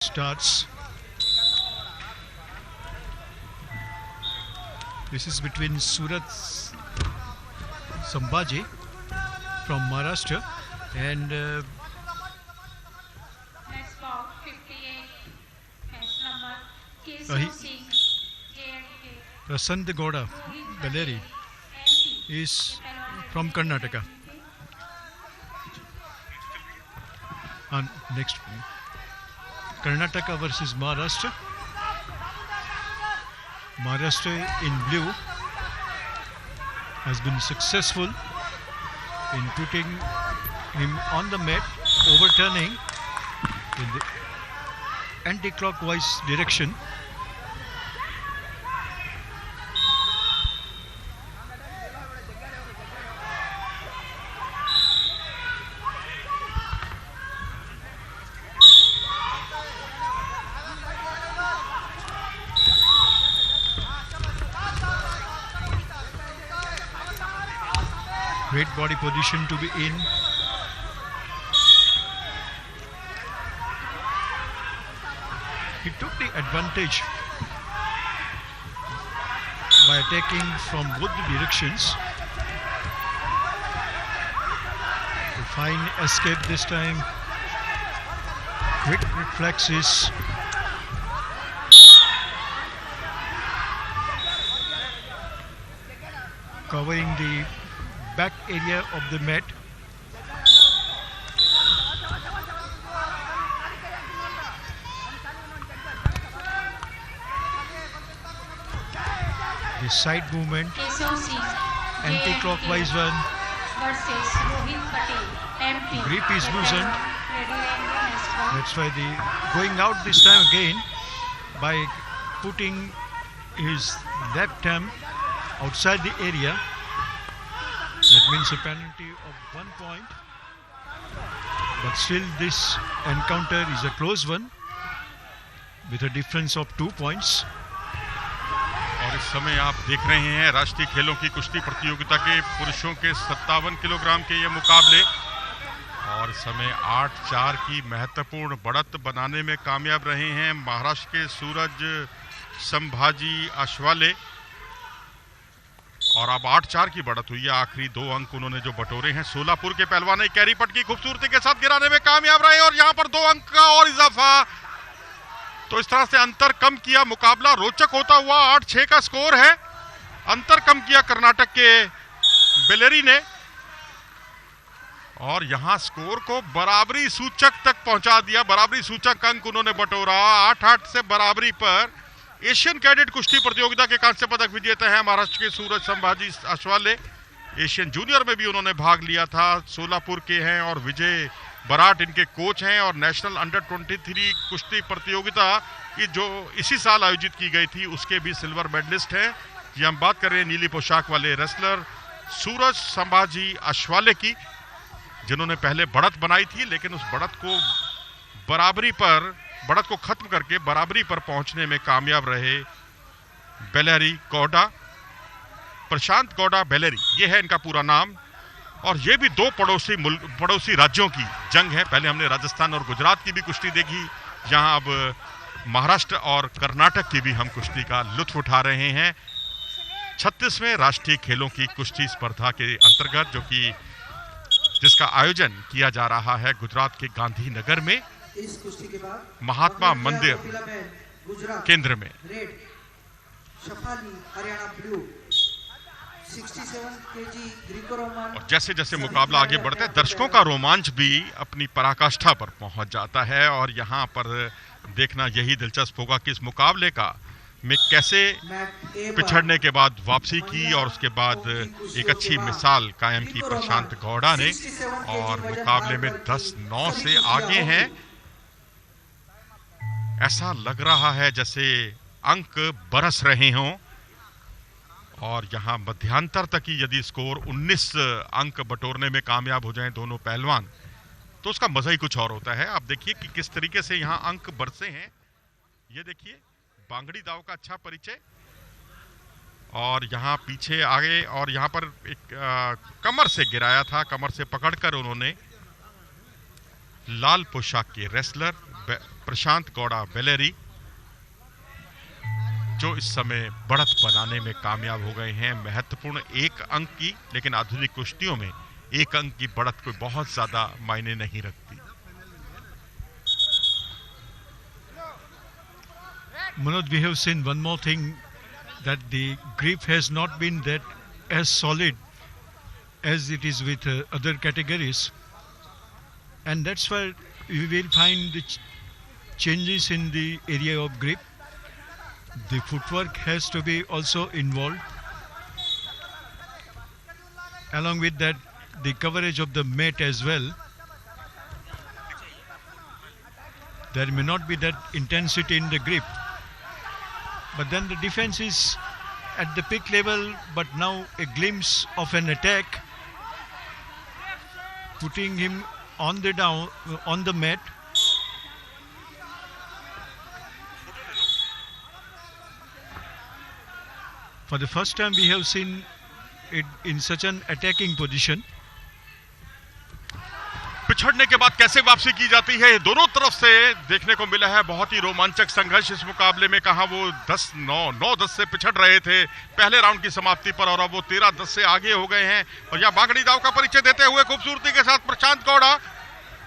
starts. This is between Surat Sambhaji from Maharashtra and next ball 58 match number Keshav Singh JNK. Prasant Gowda Belleri is from Karnataka. And next, Karnataka versus Maharashtra. Maharashtra in blue has been successful in putting him on the mat, overturning in the anti-clockwise direction. Great body position to be in. He took the advantage by attacking from both the directions. A fine escape this time. Quick reflexes. Covering the back area of the mat. The side movement, anti-clockwise one. Versus Rohit Patel, MP. Grip is loosened. That's why the going out this time again by putting his left arm outside the area. That means a penalty of 1 point. But still this encounter is a close one with a difference of 2 points. और इस समय आप देख रहे हैं राष्ट्रीय खेलों की कुश्ती प्रतियोगिता के पुरुषों के 57 किलोग्राम के ये मुकाबले और इस समय 8-4 की महत्वपूर्ण बढ़त बनाने में कामयाब रहे हैं महाराष्ट्र के सूरज संभाजी आशवाले और अब 8-4 की बढ़त हुई है। आखिरी 2 अंक उन्होंने जो बटोरे हैं। सोलापुर के पहलवान ने कैरी पट की खूबसूरती के साथ गिराने में कामयाब रहे और यहां पर 2 अंक का और इजाफा। तो इस तरह से अंतर कम किया, मुकाबला रोचक होता हुआ 8-6 का स्कोर है। अंतर कम किया कर्नाटक के बेलेरी ने और यहां स्कोर को बराबरी सूचक तक पहुंचा दिया। बराबरी सूचक अंक उन्होंने बटोरा। 8-8 से बराबरी पर एशियन कैडेट कुश्ती प्रतियोगिता के कांस्य पदक विजेता हैं महाराष्ट्र के सूरज संभाजी आशवाले। एशियन जूनियर में भी उन्होंने भाग लिया था। सोलापुर के हैं और विजय बराट इनके कोच हैं और नेशनल अंडर 23 कुश्ती प्रतियोगिता की जो इसी साल आयोजित की गई थी उसके भी सिल्वर मेडलिस्ट हैं। ये हम बात कर रहे हैं नीली पोशाक वाले रेसलर सूरज संभाजी आशवाले की, जिन्होंने पहले बढ़त बनाई थी लेकिन उस बढ़त को खत्म करके बराबरी पर पहुंचने में कामयाब रहे बेलेरी गौडा, प्रशांत गौडा बेलेरी, ये है इनका पूरा नाम। और ये भी 2 पड़ोसी राज्यों की जंग है। पहले हमने राजस्थान और गुजरात की भी कुश्ती देखी, जहां अब महाराष्ट्र और कर्नाटक की भी हम कुश्ती का लुत्फ उठा रहे हैं 36वें राष्ट्रीय खेलों की कुश्ती स्पर्धा के अंतर्गत, जो कि जिसका आयोजन किया जा रहा है गुजरात के गांधीनगर में इस कुश्ती के बाद महात्मा मंदिर केंद्र में। Shafali Haryana blue 67 KG Greco Roman. और जैसे जैसे मुकाबला आगे बढ़ता है दर्शकों का रोमांच भी अपनी पराकाष्ठा पर पहुंच जाता है और यहां पर देखना यही दिलचस्प होगा कि इस मुकाबले का में कैसे पिछड़ने के बाद वापसी की और उसके बाद एक अच्छी मिसाल कायम की प्रशांत गौड़ा ने और मुकाबले में 10-9 से आगे हैं। ऐसा लग रहा है जैसे अंक बरस रहे हों और यहां मध्यांतर तक ही यदि स्कोर 19 अंक बटोरने में कामयाब हो जाएं दोनों पहलवान तो उसका मजा ही कुछ और होता है। आप देखिए कि किस तरीके से यहां अंक बरसे हैं। ये देखिए बांगड़ी दाव का अच्छा परिचय और यहाँ पीछे आगे और यहाँ पर एक कमर से गिराया था, कमर से पकड़कर उन्होंने लाल पोशाक के रेसलर प्रशांत गौड़ा बेलेरी, जो इस समय बढ़त बनाने में कामयाब हो गए हैं। महत्वपूर्ण 1 अंक की, लेकिन आधुनिक कुश्तियों में 1 अंक की बढ़त कोई बहुत ज्यादा मायने नहीं रखती। Manoj, we have seen one more thing, that the grip has not been that as solid as it is with other categories, and that's why we will find the changes in the area of grip. The footwork has to be also involved. Along with that, the coverage of the mat as well. There may not be that intensity in the grip, but then the defense is at the peak level, but now a glimpse of an attack, putting him on the mat. For the first time we have seen it in such an attacking position. पिछड़ने के बाद कैसे वापसी की जाती है, दोनों तरफ से देखने को मिला है। बहुत ही रोमांचक संघर्ष इस मुकाबले में। कहा वो 9-10 से पिछड़ रहे थे पहले राउंड की समाप्ति पर, और अब वो 13-10 से आगे हो गए हैं। और यहाँ बागड़ी दाव का परिचय देते हुए खूबसूरती के साथ प्रशांत गौड़ा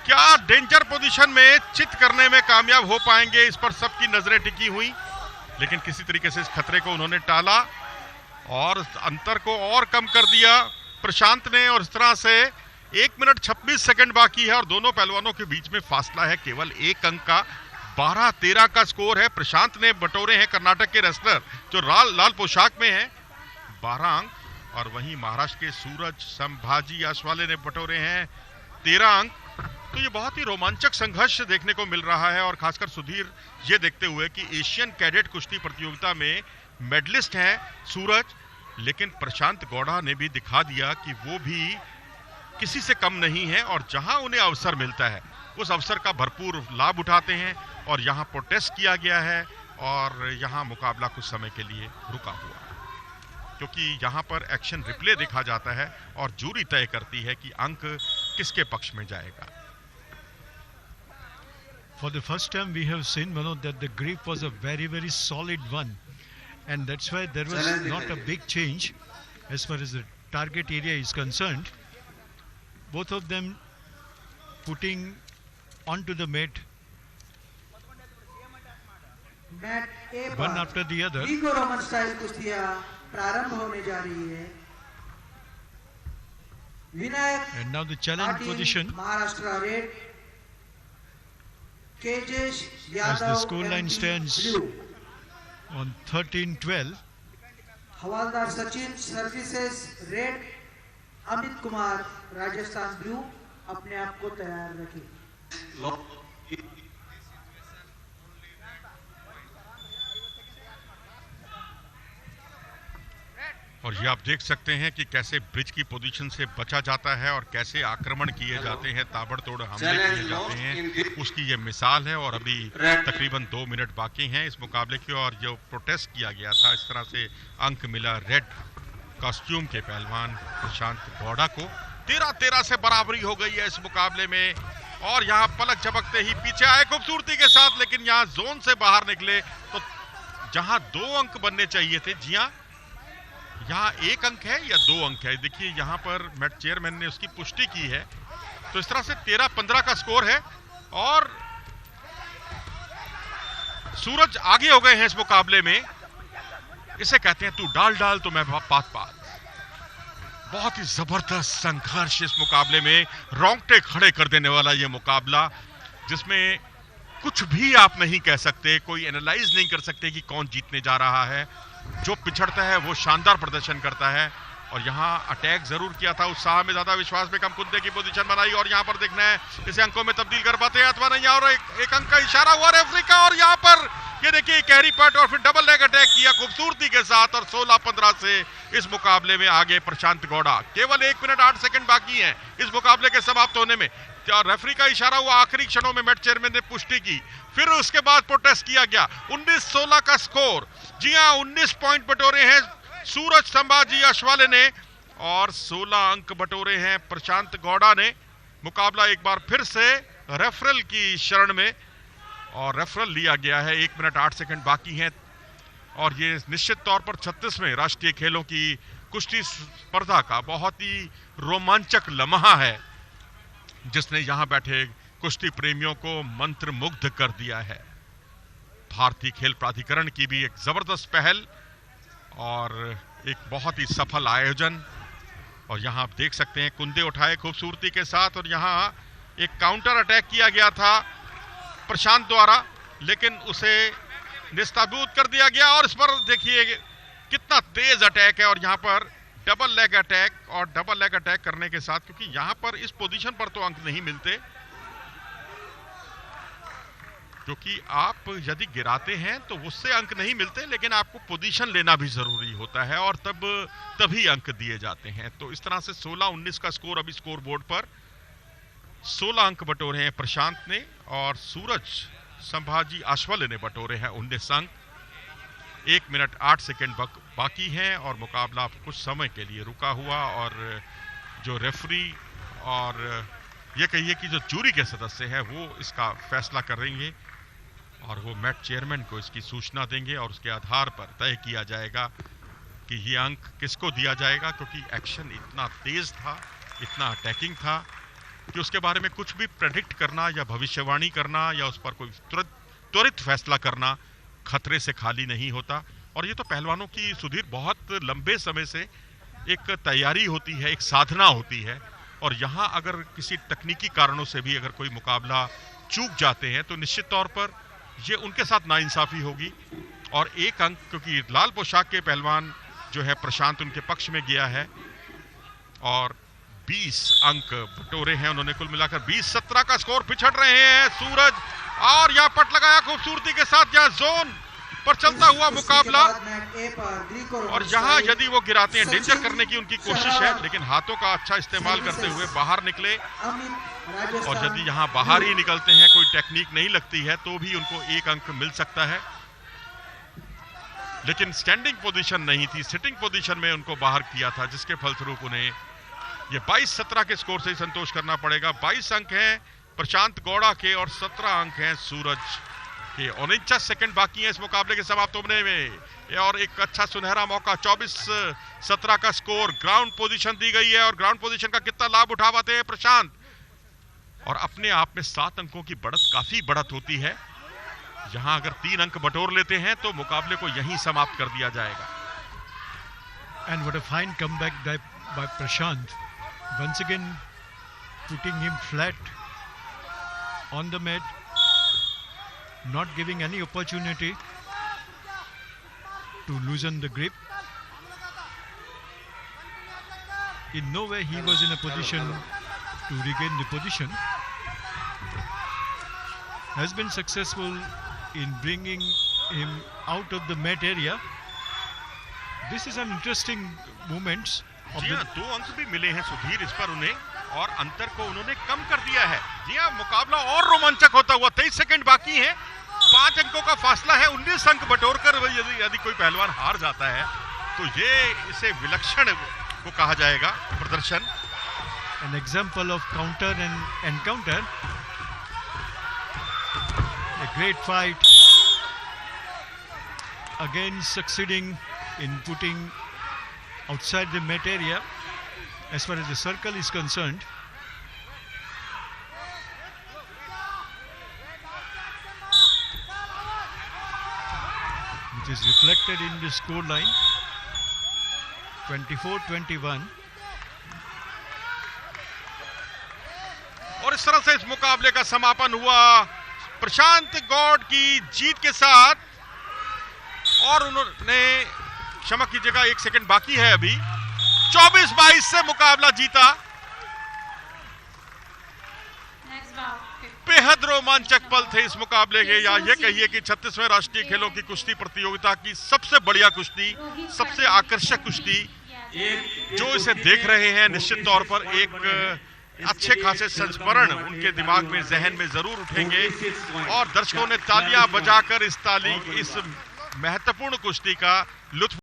क्या डेंजर पोजीशन में चित करने में कामयाब हो पाएंगे, इस पर सबकी नजरें टिकी हुई। लेकिन किसी तरीके से इस खतरे को उन्होंने टाला और अंतर को और कम कर दिया प्रशांत ने। और इस तरह से 1 मिनट 26 सेकंड बाकी है और दोनों पहलवानों के बीच में फासला है केवल 1 अंक का। 12-13 का स्कोर है। प्रशांत ने बटोरे हैं कर्नाटक के रेसलर जो लाल पोशाक में है 12 अंक, और वहीं महाराष्ट्र के सूरज संभाजी आशवाले ने बटोरे हैं 13 अंक। तो ये बहुत ही रोमांचक संघर्ष देखने को मिल रहा है। और खासकर सुधीर, ये देखते हुए कि एशियन कैडेट कुश्ती प्रतियोगिता में मेडलिस्ट हैं सूरज, लेकिन प्रशांत गौड़ा ने भी दिखा दिया कि वो भी किसी से कम नहीं है, और जहां उन्हें अवसर मिलता है उस अवसर का भरपूर लाभ उठाते हैं। और यहां प्रोटेस्ट किया गया है और यहां मुकाबला कुछ समय के लिए रुका हुआ है, क्योंकि यहां पर एक्शन रिप्ले देखा जाता है और जूरी तय करती है कि अंक किसके पक्ष में जाएगा। For the first time we have seen, Manoj, that the grip was a very, very solid one, and that's why there was not a big change as far as the target area is concerned. Both of them putting onto the mat A one after the other. Greco Roman style कुश्तियां प्रारंभ होने जा रही है। Vinayak And now the challenge position, Maharashtra red, Kejesh as Yadav the scoreline MP stands blue, on 13-12. हवालदार Sachin services red, Amit Kumar Rajasthan blue, अपने आप को तैयार रखें। और ये आप देख सकते हैं कि कैसे ब्रिज की पोजीशन से बचा जाता है और कैसे आक्रमण किए जाते हैं, ताबड़तोड़ हमले किए जाते हैं, उसकी ये मिसाल है। और अभी तकरीबन 2 मिनट बाकी हैं इस मुकाबले की, और जो प्रोटेस्ट किया गया था इस तरह से अंक मिला रेड कॉस्ट्यूम के पहलवान प्रशांत गौड़ा को। 13-13 से बराबरी हो गई है इस मुकाबले में। और यहाँ पलक झपकते ही पीछे आए खूबसूरती के साथ, लेकिन यहाँ जोन से बाहर निकले तो जहां 2 अंक बनने चाहिए थे, जी हाँ, यहाँ 1 अंक है या 2 अंक है। देखिए यहाँ पर मैट चेयरमैन ने उसकी पुष्टि की है। तो इस तरह से 13-15 का स्कोर है और सूरज आगे हो गए हैं इस मुकाबले में। इसे कहते हैं तू डाल तो मैं पात। बहुत ही जबरदस्त संघर्ष इस मुकाबले में, रोंगटे खड़े कर देने वाला ये मुकाबला, जिसमें कुछ भी आप नहीं कह सकते, कोई एनालाइज नहीं कर सकते कि कौन जीतने जा रहा है। जो पिछड़ता है वो शानदार प्रदर्शन करता है। और यहाँ अटैक जरूर किया था, उत्साह में ज्यादा, विश्वास में कम, कुंदे की पोजीशन बनाई। और यहाँ पर देखना है इसे अंकों में तब्दील कर पाते हैं अथवा नहीं। और एक अंक का इशारा हुआ रेफरी का, और यहाँ पर ये देखिए कैरी पट और फिर डबल लेग अटैक किया खूबसूरती के साथ। और 16-15 से इस मुकाबले में आगे प्रशांत गौड़ा। केवल 1 मिनट 8 सेकंड बाकी है इस मुकाबले के समाप्त होने में। रेफरी का इशारा हुआ, आखिरी क्षणों में मैट चेयरमैन ने पुष्टि की, फिर उसके बाद प्रोटेस्ट किया गया। 19-16 का स्कोर। जी हाँ, 19 पॉइंट बटोरे हैं सूरज संभाजी आशवाले ने और 16 अंक बटोरे हैं प्रशांत गौड़ा ने। मुकाबला एक बार फिर से रेफरल की शरण में और रेफरल लिया गया है। 1 मिनट 8 सेकंड बाकी हैं और ये निश्चित तौर पर 36वें राष्ट्रीय खेलों की कुश्ती स्पर्धा का बहुत ही रोमांचक लम्हा है, जिसने यहां बैठे कुश्ती प्रेमियों को मंत्रमुग्ध कर दिया है। भारतीय खेल प्राधिकरण की भी एक जबरदस्त पहल और एक बहुत ही सफल आयोजन। और यहां आप देख सकते हैं कुंदे उठाए खूबसूरती के साथ, और यहां एक काउंटर अटैक किया गया था प्रशांत द्वारा, लेकिन उसे निस्ताबूद कर दिया गया। और इस पर देखिए कितना तेज अटैक है, और यहां पर डबल लेग अटैक, और डबल लेग अटैक करने के साथ, क्योंकि यहां पर इस पोजीशन पर तो अंक नहीं मिलते, क्योंकि आप यदि गिराते हैं तो उससे अंक नहीं मिलते, लेकिन आपको पोजीशन लेना भी जरूरी होता है और तभी अंक दिए जाते हैं। तो इस तरह से 16-19 का स्कोर अभी स्कोर बोर्ड पर 16 अंक बटोरे हैं प्रशांत ने, और सूरज संभाजी आशवाले ने बटोरे हैं 19 अंक। 1 मिनट 8 सेकंड बाकी हैं और मुकाबला कुछ समय के लिए रुका हुआ, और जो रेफरी और ये कहिए कि जो जूरी के सदस्य हैं वो इसका फैसला करेंगे, और वो मैच चेयरमैन को इसकी सूचना देंगे, और उसके आधार पर तय किया जाएगा कि ये अंक किसको दिया जाएगा, क्योंकि एक्शन इतना तेज था, इतना अटैकिंग था कि उसके बारे में कुछ भी प्रेडिक्ट करना या भविष्यवाणी करना या उस पर कोई त्वरित फैसला करना खतरे से खाली नहीं होता। और ये तो पहलवानों की सुधीर बहुत लंबे समय से एक तैयारी होती है, एक साधना होती है, और यहाँ अगर किसी तकनीकी कारणों से भी अगर कोई मुकाबला चूक जाते हैं तो निश्चित तौर पर ये उनके साथ नाइंसाफी होगी। और 1 अंक, क्योंकि लाल पोशाक के पहलवान जो है प्रशांत उनके पक्ष में गया है, और 20 अंक बटोरे हैं उन्होंने कुल मिलाकर। 20-17 का स्कोर पिछड़ रहे हैं सूरज, और यहाँ पट लगाया खूबसूरती के साथ, यहाँ जोन पर चलता हुआ मुकाबला, और यहाँ यदि वो गिराते हैं डेंजर करने की उनकी कोशिश है, लेकिन हाथों का अच्छा इस्तेमाल करते हुए बाहर निकले, और यदि यहाँ बाहर ही निकलते हैं, कोई टेक्निक नहीं लगती है, तो भी उनको 1 अंक मिल सकता है। लेकिन स्टैंडिंग पोजीशन नहीं थी, सिटिंग पोजीशन में उनको बाहर किया था, जिसके फलस्वरूप उन्हें ये 22-17 के स्कोर से ही संतोष करना पड़ेगा। 22 अंक हैं प्रशांत गौड़ा के और 17 अंक हैं सूरज के। 49 सेकंड बाकी हैं इस मुकाबले के समाप्त होने में, और एक अच्छा सुनहरा मौका। 24-17 का स्कोर, ग्राउंड पोजीशन दी गई है, और ग्राउंड पोजीशन का कितना लाभ उठा पाते हैं प्रशांत, और अपने आप में 7 अंकों की बढ़त काफी बढ़त होती है। यहां अगर 3 अंक बटोर लेते हैं तो मुकाबले को यहीं समाप्त कर दिया जाएगा। And what a fine comeback by Prashant, once again putting him flat on the mat, not giving any opportunity to loosen the grip. In no way he was in a position to regain the position. Has been successful in bringing him out of the mat area. This is an interesting moment. जी हाँ, 2 अंक भी मिले हैं सुधीर इस पर उन्हें, और अंतर को उन्होंने कम कर दिया है। जी हाँ, मुकाबला और रोमांचक होता हुआ। 23 सेकंड बाकी हैं, 5 अंकों का फासला है। 19 अंक बटोरकर यदि कोई पहलवान हार जाता है तो ये इसे विलक्षण को कहा जाएगा प्रदर्शन। An example of counter and encounter. A great fight. Again succeeding in putting outside the mat area as far as the circle is concerned. Which is reflected in the score line. 24-21. और इस तरह से इस मुकाबले का समापन हुआ प्रशांत गौड़ की जीत के साथ, और उन्होंने, क्षमा कीजिएगा 1 सेकंड बाकी है अभी, 24-22 से मुकाबला जीता। बेहद रोमांचक पल थे इस मुकाबले के, या ये कहिए कि 36वें राष्ट्रीय खेलों की कुश्ती प्रतियोगिता की सबसे बढ़िया कुश्ती, सबसे आकर्षक कुश्ती। जो इसे देख रहे हैं निश्चित तौर पर एक अच्छे खासे संस्मरण उनके दिमाग में, जहन में जरूर उठेंगे, और दर्शकों ने तालियां बजाकर इस महत्वपूर्ण कुश्ती का लुत्फ